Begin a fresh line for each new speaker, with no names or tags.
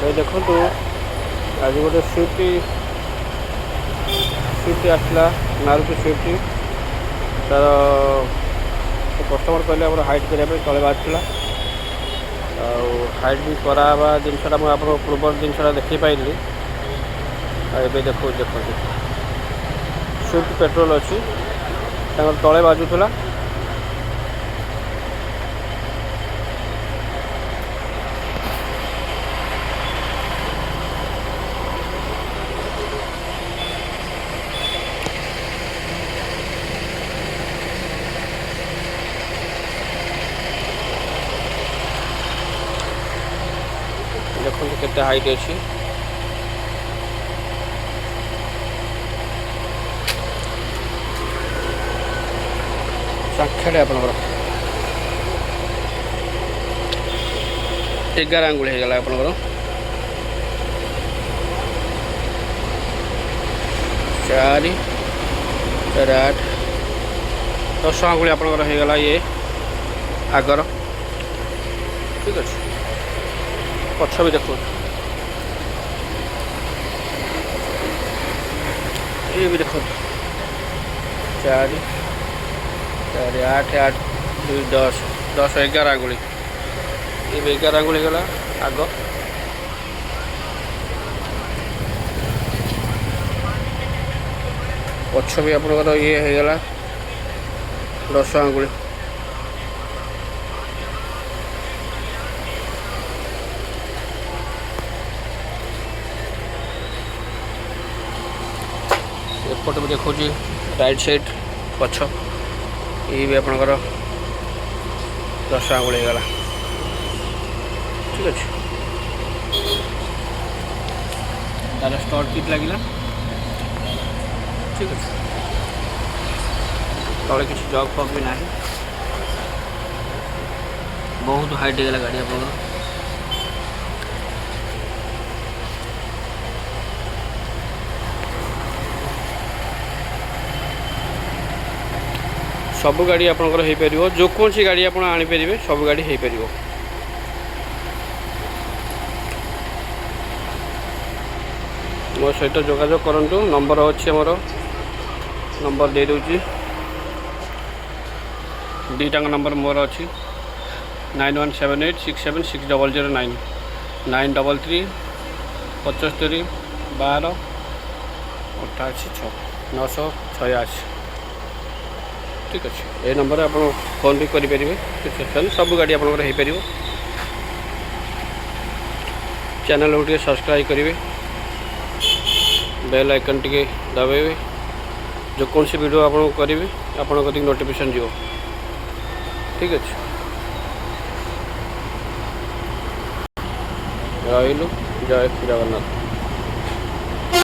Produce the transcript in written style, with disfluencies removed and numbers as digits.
भाई देखो आज गोटे स्विफ्ट आसला मारुति स्विफ्ट तार कस्टमर कहले हाइट करने तले बाहर हाइट भी करावा जिनसा मुझे पूर्व जिनसा देखी पाइली देखो स्विफ्ट पेट्रोल अच्छी तले बाजुला देखो केते हाइट अच्छी सांखेड़े आप 11 आंगुल होगा आपंकर 4 4 8 10 आंगुल आपंकर होगा ये आगर ठीक अच्छे पछ भी देखो ये भी देखो 4 4 8 8 2 10 10 11 आंगुली ये 11 आंगुल होगा आग पछ भी आपंकर ये होगा 10 आंगुली एपट भी देखो राइट साइड पछ ये भी आपंकर 10 आंगुल होगा ठीक अच्छे तार स्टॉट किट लगे ठीक अच्छे तले किसी जग फग भी ना बहुत हाइट होगा गाड़ी आप सब गाड़ी आपंकर हो पार जो कौन सी गाड़ी आप आनीपर सब गाड़ी हो पार मो सहित जोगाजोग करूँ नंबर अच्छी आमर नंबर दे दूँगी दुईटा नंबर मोर अच्छी 9178676009 933 75 12 88 6 986 ठीक अच्छे ये नंबर आप फोन भी करेंगे सब गाड़ी आप चैनल को सब्सक्राइब करेंगे बेल आइकन टी दबाइबे जो कौन सी वीडियो आप करेंगे आपको नोटिफिकेशन जीव ठीक अच्छे रही जय श्री जगन्नाथ।